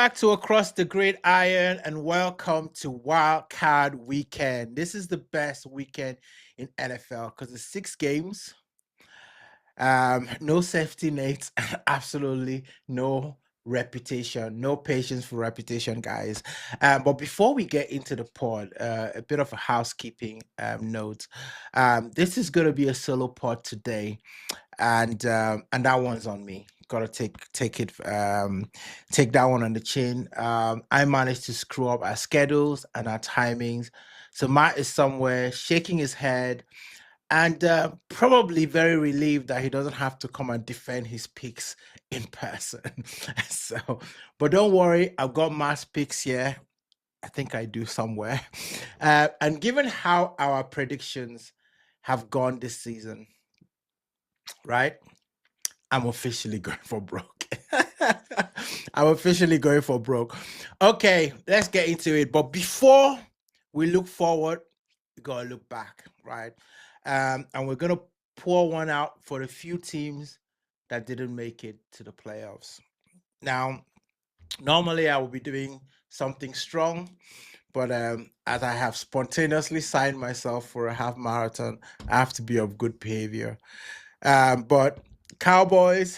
back to Across the Gridiron and welcome to Wild Card Weekend. This is the best weekend in NFL because it's 6 games, no safety nets, absolutely no reputation, no patience for reputation, guys. But before we get into the pod, a bit of a housekeeping note. This is going to be a solo pod today, and that one's on me. Gotta take it take that one on the chin. I managed to screw up our schedules and our timings, so Matt is somewhere shaking his head and probably very relieved that he doesn't have to come and defend his picks in person. So, but don't worry, I've got Matt's picks here. I think I do somewhere. And given how our predictions have gone this season, right? I'm officially going for broke. I'm officially going for broke. Okay, let's get into it. But before we look forward, we gotta look back, right? And we're gonna pour one out for the few teams that didn't make it to the playoffs. Now, normally I will be doing something strong, but as I have spontaneously signed myself for a half marathon, I have to be of good behavior. But Cowboys,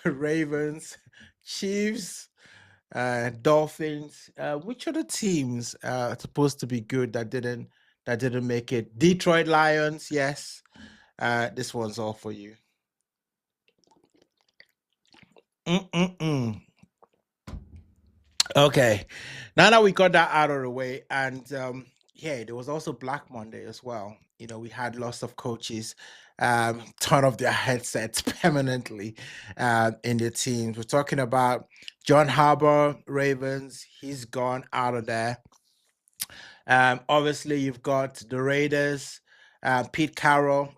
Ravens, Chiefs, Dolphins. Which other teams supposed to be good that didn't make it? Detroit Lions, yes. This one's all for you. Mm-mm-mm. Okay, now that we got that out of the way, and yeah, there was also Black Monday as well. We had lots of coaches turn off their headsets permanently in their teams. We're talking about John Harbaugh, Ravens. He's gone out of there. Obviously, you've got the Raiders, Pete Carroll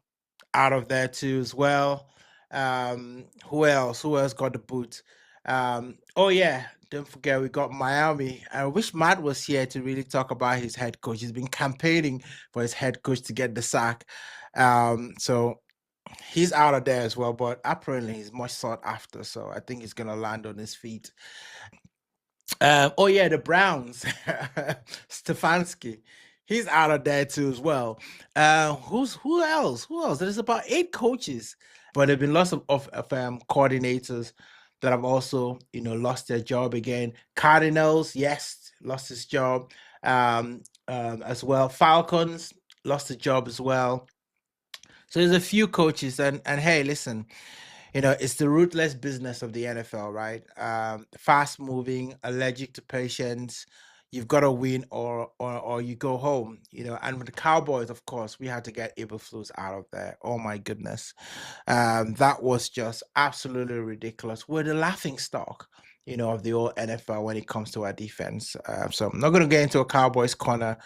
out of there too as well. Who else? Who else got the boot? Oh yeah, don't forget we got Miami. I wish Matt was here to really talk about his head coach. He's been campaigning for his head coach to get the sack. So he's out of there as well, but apparently he's much sought after. So I think he's gonna land on his feet. Oh yeah, the Browns, Stefanski. He's out of there too as well. Who else? Who else? There's about 8 coaches, but there've been lots of coordinators that have also lost their job again. Cardinals, yes, lost his job as well. Falcons lost the job as well. So there's a few coaches, and hey, listen, it's the ruthless business of the NFL, right? Fast moving, allergic to patience. You've got to win or you go home, And with the Cowboys, of course, we had to get Eberflus out of there. Oh my goodness, that was just absolutely ridiculous. We're the laughing stock, of the old NFL when it comes to our defense. So I'm not going to get into a Cowboys corner.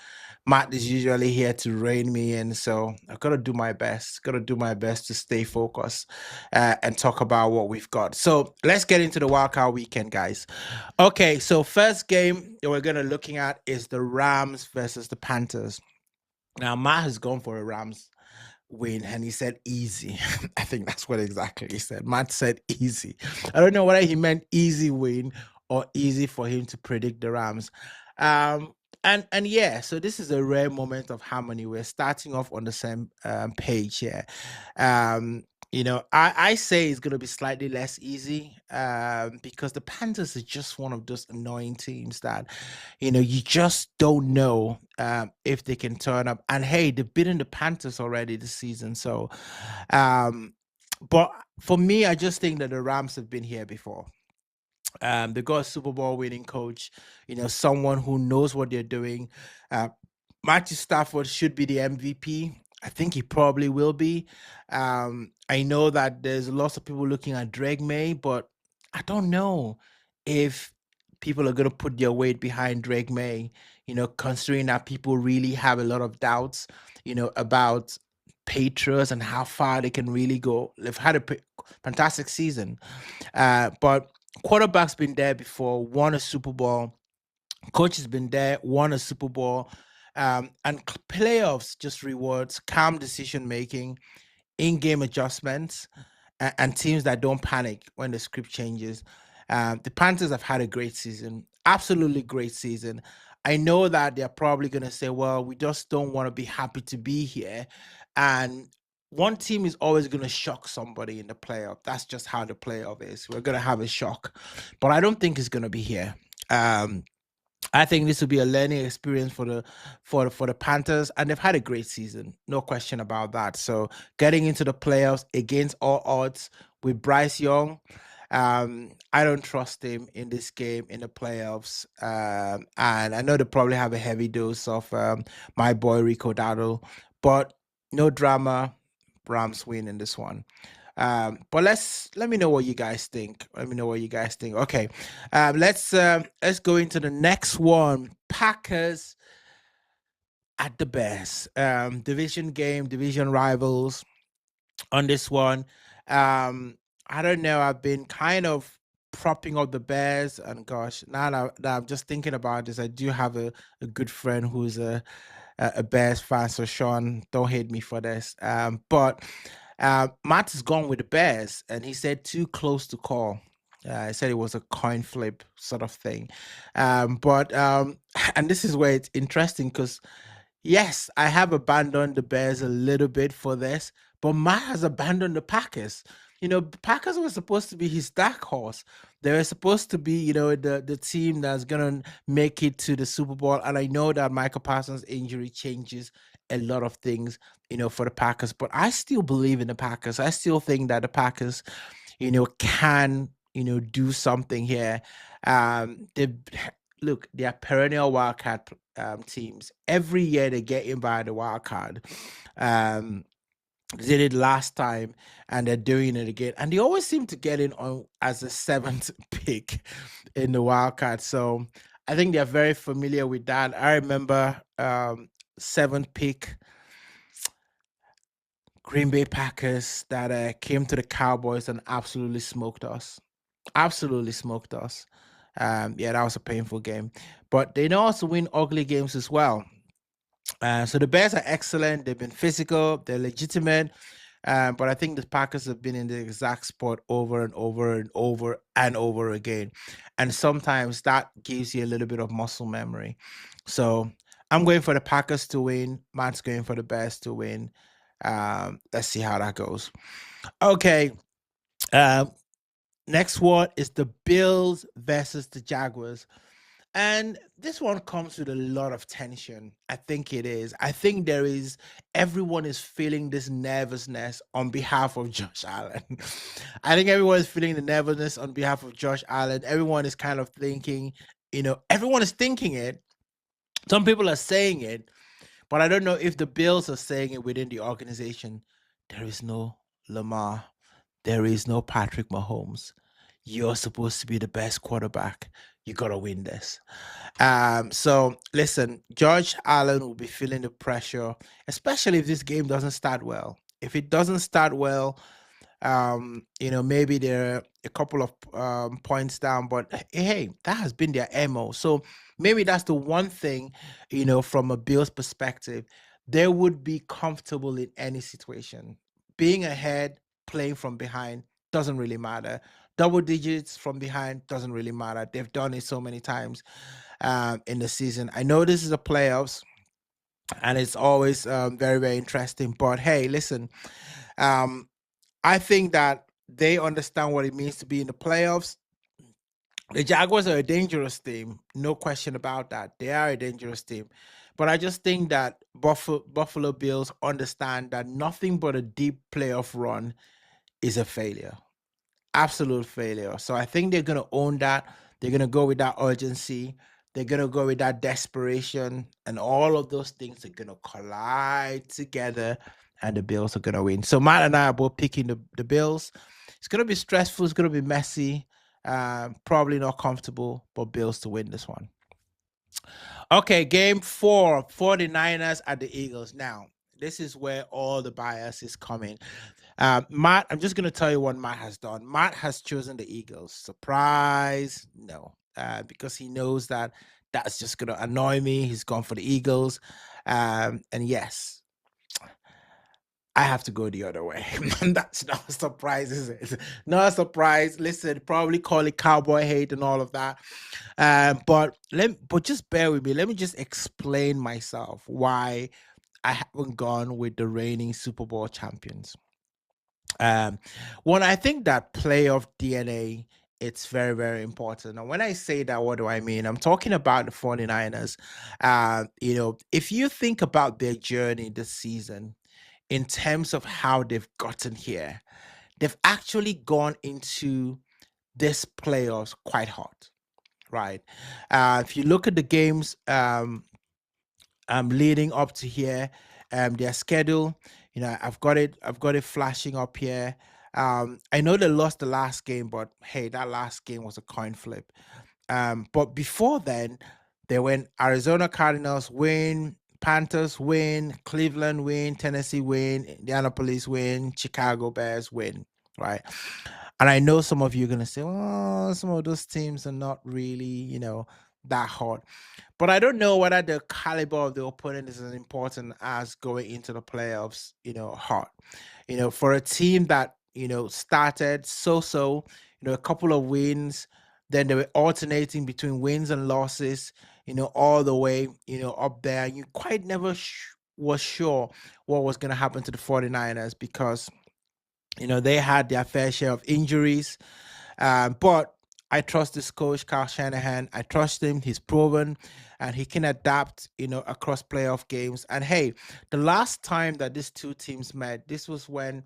Matt is usually here to rein me in, so I've got to do my best. Got to do my best to stay focused and talk about what we've got. So let's get into the wildcard weekend, guys. Okay, so first game that we're gonna looking at is the Rams versus the Panthers. Now Matt has gone for a Rams win, and he said easy. I think that's what exactly he said. Matt said easy. I don't know whether he meant easy win or easy for him to predict the Rams. And yeah, so this is a rare moment of harmony. We're starting off on the same page here. I say it's going to be slightly less easy because the Panthers is just one of those annoying teams that, you just don't know if they can turn up. And hey, they've beaten the Panthers already this season. So, but for me, I just think that the Rams have been here before. They got a Super Bowl winning coach, someone who knows what they're doing. Matthew Stafford should be the MVP. I think he probably will be. I know that there's lots of people looking at Drake May, but I don't know if people are going to put their weight behind Drake May, considering that people really have a lot of doubts, about Patriots and how far they can really go. They've had a fantastic season. But quarterback's been there before, won a Super Bowl. Coach has been there, won a Super Bowl. And playoffs just rewards calm decision making, in-game adjustments, and teams that don't panic when the script changes. The Panthers have had a great season, absolutely great season. I know that they're probably going to say, well, we just don't want to be happy to be here. And one team is always going to shock somebody in the playoff. That's just how the playoff is. We're going to have a shock, but I don't think it's going to be here. Um, I think this will be a learning experience for the Panthers, and they've had a great season, no question about that. So getting into the playoffs against all odds with Bryce Young, I don't trust him in this game in the playoffs. And I know they probably have a heavy dose of my boy Rico Dowdle, but no drama. Rams win in this one. But let me know what you guys think. Let me know what you guys think. Okay, let's go into the next one. Packers at the Bears. Division game, division rivals on this one. I don't know. I've been kind of propping up the Bears, and gosh, now I'm just thinking about this. I do have a good friend who's a Bears fan, so Sean, don't hate me for this. But Matt has gone with the Bears, and he said too close to call. I said it was a coin flip sort of thing. But and this is where it's interesting because yes, I have abandoned the Bears a little bit for this, but Matt has abandoned the Packers. The Packers were supposed to be his dark horse. They were supposed to be, the team that's gonna make it to the Super Bowl. And I know that Michael Parsons' injury changes a lot of things, for the Packers. But I still believe in the Packers. I still think that the Packers, can, do something here. They look, they are perennial wildcard teams. Every year they get in by the wild card. They did it last time, and they're doing it again. And they always seem to get in on as a seventh pick in the wild card. So I think they're very familiar with that. I remember seventh pick Green Bay Packers that came to the Cowboys and absolutely smoked us. Absolutely smoked us. Yeah, that was a painful game. But they know also win ugly games as well. So the Bears are excellent. They've been physical. They're legitimate. But I think the Packers have been in the exact spot over and over and over and over again. And sometimes that gives you a little bit of muscle memory. So I'm going for the Packers to win. Matt's going for the Bears to win. Let's see how that goes. Okay. Next one is the Bills versus the Jaguars. And this one comes with a lot of tension. I think it is. I think everyone is feeling this nervousness on behalf of Josh Allen. I think everyone is feeling the nervousness on behalf of Josh Allen. Everyone is kind of thinking, everyone is thinking it. Some people are saying it, but I don't know if the Bills are saying it within the organization. There is no Lamar. There is no Patrick Mahomes. You're supposed to be the best quarterback. You got to win this. So listen, Josh Allen will be feeling the pressure, especially if this game doesn't start well. If it doesn't start well, maybe they're a couple of points down, but hey, that has been their MO. So maybe that's the one thing, from a Bills perspective, they would be comfortable in any situation. Being ahead, playing from behind doesn't really matter. Double digits from behind doesn't really matter. They've done it so many times in the season. I know this is the playoffs, and it's always very, very interesting. But hey, listen, I think that they understand what it means to be in the playoffs. The Jaguars are a dangerous team, no question about that. They are a dangerous team. But I just think that Buffalo Bills understand that nothing but a deep playoff run is a failure. Absolute failure. So I think they're going to own that. They're going to go with that urgency. They're going to go with that desperation. And all of those things are going to collide together, and the Bills are going to win. So Matt and I are both picking the Bills. It's going to be stressful. It's going to be messy. Probably not comfortable, but Bills to win this one. Okay, game 4, 49ers at the Eagles. Now, this is where all the bias is coming. Matt, I'm just going to tell you what Matt has done. Matt has chosen the Eagles. Surprise? No, because he knows that that's just going to annoy me. He's gone for the Eagles. And yes, I have to go the other way. That's not a surprise, is it? Not a surprise. Listen, probably call it cowboy hate and all of that. But just bear with me. Let me just explain myself why I haven't gone with the reigning Super Bowl champions. Um, One, I think that playoff DNA, it's very, very important. And when I say that, what do I mean? I'm talking about the 49ers. If you think about their journey this season in terms of how they've gotten here, they've actually gone into this playoffs quite hot, right? If you look at the games, leading up to here, their schedule, I've got it flashing up here. I know they lost the last game, but hey, that last game was a coin flip. But before then, they went Arizona Cardinals win, Panthers win, Cleveland win, Tennessee win, Indianapolis win, Chicago Bears win, right? And I know some of you are gonna say, well, some of those teams are not really, that hot. But I don't know whether the caliber of the opponent is as important as going into the playoffs, hot. For a team that, started so, a couple of wins, then they were alternating between wins and losses, all the way, up there. You quite never was sure what was going to happen to the 49ers because, they had their fair share of injuries. But I trust this coach, Kyle Shanahan. I trust him. He's proven and he can adapt, across playoff games. And hey, the last time that these two teams met, this was when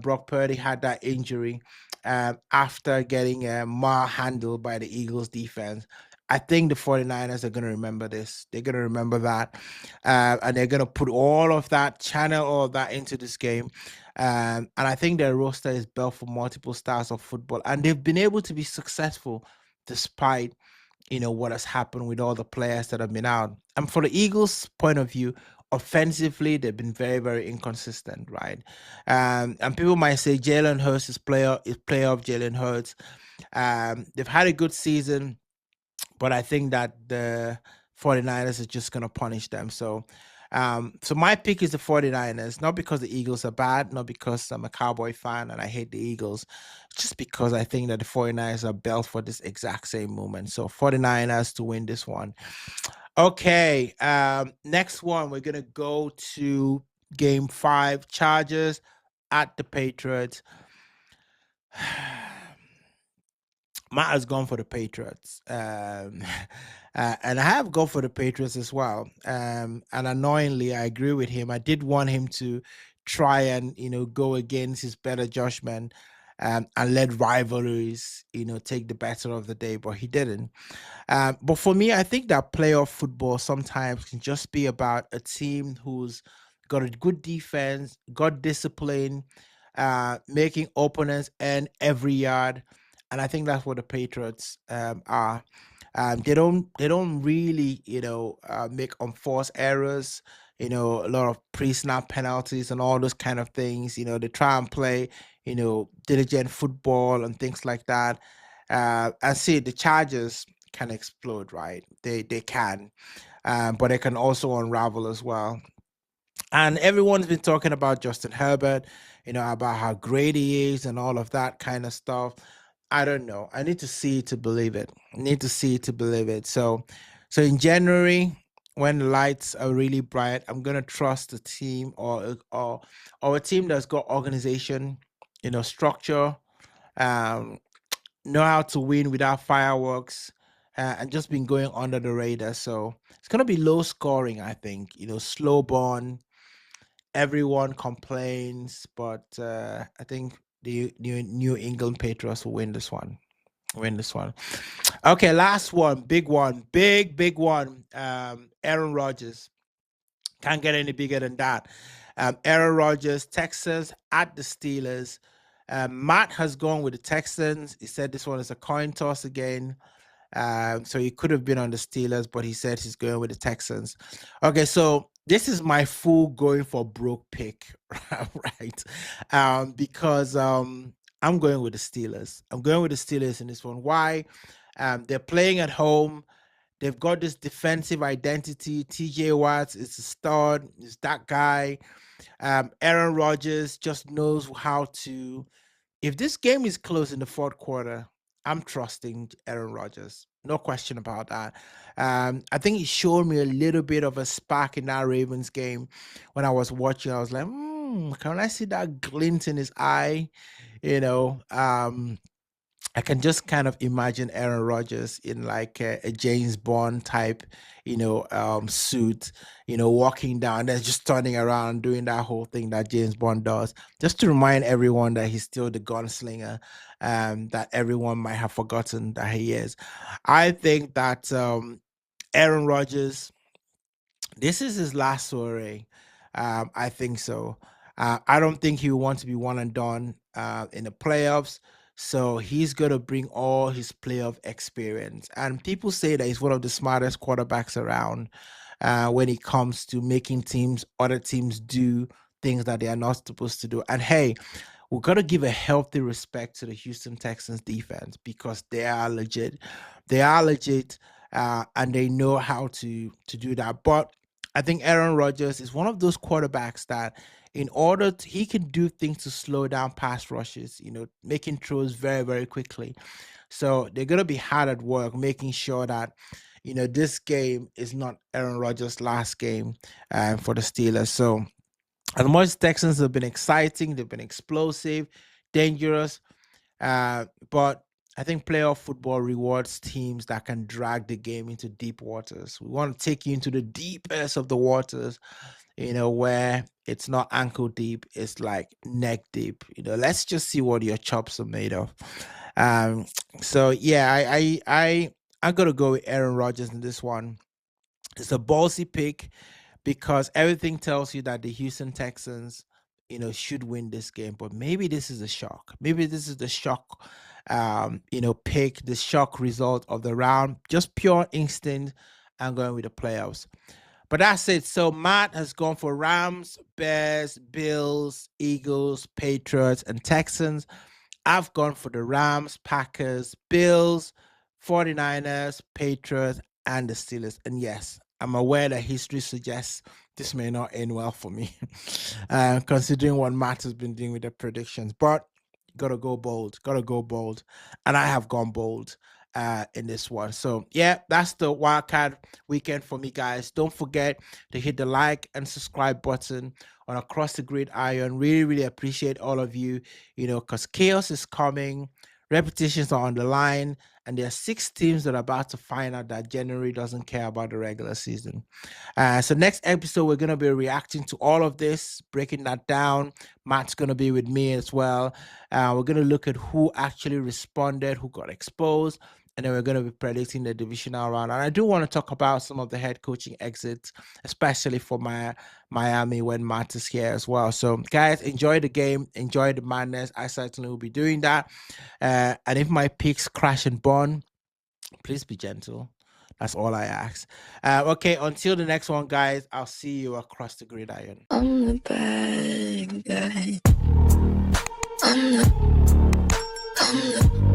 Brock Purdy had that injury after getting handled by the Eagles defense. I think the 49ers are going to remember this. They're going to remember that. And they're going to put all of that, channel all of that into this game. And I think their roster is built for multiple styles of football. And they've been able to be successful despite, what has happened with all the players that have been out. And for the Eagles' point of view, offensively, they've been very, very inconsistent, right? And people might say Jalen Hurts is player of Jalen Hurts. They've had a good season, but I think that the 49ers are just going to punish them. So my pick is the 49ers, not because the Eagles are bad, not because I'm a Cowboy fan and I hate the Eagles, just because I think that the 49ers are built for this exact same moment. So 49ers to win this one. Okay, next one, we're going to go to game 5, Chargers at the Patriots. Matt has gone for the Patriots. And I have gone for the Patriots as well. And annoyingly, I agree with him. I did want him to try and, go against his better judgment and let rivalries, take the better of the day, but he didn't. But for me, I think that playoff football sometimes can just be about a team who's got a good defense, got discipline, making opponents earn every yard, and I think that's what the Patriots are. They don't really make unforced errors. A lot of pre-snap penalties and all those kind of things. They try and play diligent football and things like that. And see, the Chargers can explode, right? They can, but they can also unravel as well. And everyone's been talking about Justin Herbert, about how great he is and all of that kind of stuff. I don't know. I need to see it to believe it. I need to see it to believe it. So in January, when the lights are really bright, I'm gonna trust a team or a team that's got organization, structure, um, know how to win without fireworks, and just been going under the radar. So it's gonna be low scoring, I think. Slow burn. Everyone complains, but I think the New England Patriots will win this one. Win this one. Okay, last one, big one, big one. Aaron Rodgers. Can't get any bigger than that. Aaron Rodgers, Texans at the Steelers. Matt has gone with the Texans. He said this one is a coin toss again. So he could have been on the Steelers, but he said he's going with the Texans. Okay, so this is my full going for broke pick, right? Because I'm going with the Steelers. I'm going with the Steelers in this one. Why? They're playing at home. They've got this defensive identity. TJ Watts is a stud, is that guy. Aaron Rodgers just knows how to. If this game is close in the fourth quarter, I'm trusting Aaron Rodgers. No question about that. I think he showed me a little bit of a spark in that Ravens game when I was watching. I was like, can I see that glint in his eye? You know, I can just kind of imagine Aaron Rodgers in like a James Bond type, suit, walking down, then just turning around, doing that whole thing that James Bond does, just to remind everyone that he's still the gunslinger, that everyone might have forgotten that he is. I think that Aaron Rodgers, this is his last soiree. I think so. I don't think he wants to be one and done in the playoffs. So he's going to bring all his playoff experience. And people say that he's one of the smartest quarterbacks around when it comes to making other teams do things that they are not supposed to do. And hey, we've got to give a healthy respect to the Houston Texans defense because they are legit. They are legit, and they know how to do that. But I think Aaron Rodgers is one of those quarterbacks that he can do things to slow down pass rushes, making throws very, very quickly. So they're going to be hard at work, making sure that, this game is not Aaron Rodgers' last game for the Steelers. So as much as Texans have been exciting, they've been explosive, dangerous, but I think playoff football rewards teams that can drag the game into deep waters. We want to take you into the deepest of the waters, where it's not ankle deep, it's like neck deep. Let's just see what your chops are made of. So yeah, I'm gonna go with Aaron Rodgers in this one. It's a ballsy pick because everything tells you that the Houston Texans, should win this game. But maybe this is a shock. Maybe this is the shock, pick, the shock result of the round. Just pure instinct. I'm going with the playoffs. But that's it. So Matt has gone for Rams, Bears, Bills, Eagles, Patriots, and Texans. I've gone for the Rams, Packers, Bills, 49ers, Patriots, and the Steelers. And yes, I'm aware that history suggests this may not end well for me, considering what Matt has been doing with the predictions. But gotta go bold. And I have gone bold in this one. So yeah, that's the wildcard weekend for me, guys. Don't forget to hit the like and subscribe button on Across the Gridiron. Really, really appreciate all of you, because chaos is coming, repetitions are on the line, and there are 6 teams that are about to find out that January doesn't care about the regular season. So next episode, we're going to be reacting to all of this, breaking that down. Matt's going to be with me as well. We're going to look at who actually responded, who got exposed, and then we're going to be predicting the divisional round. And I do want to talk about some of the head coaching exits, especially for Miami when Matt is here as well. So guys, enjoy the game, enjoy the madness. I certainly will be doing that. And if my picks crash and burn, please be gentle. That's all I ask. Okay, until the next one, guys, I'll see you across the gridiron. I'm the bad guy. I'm the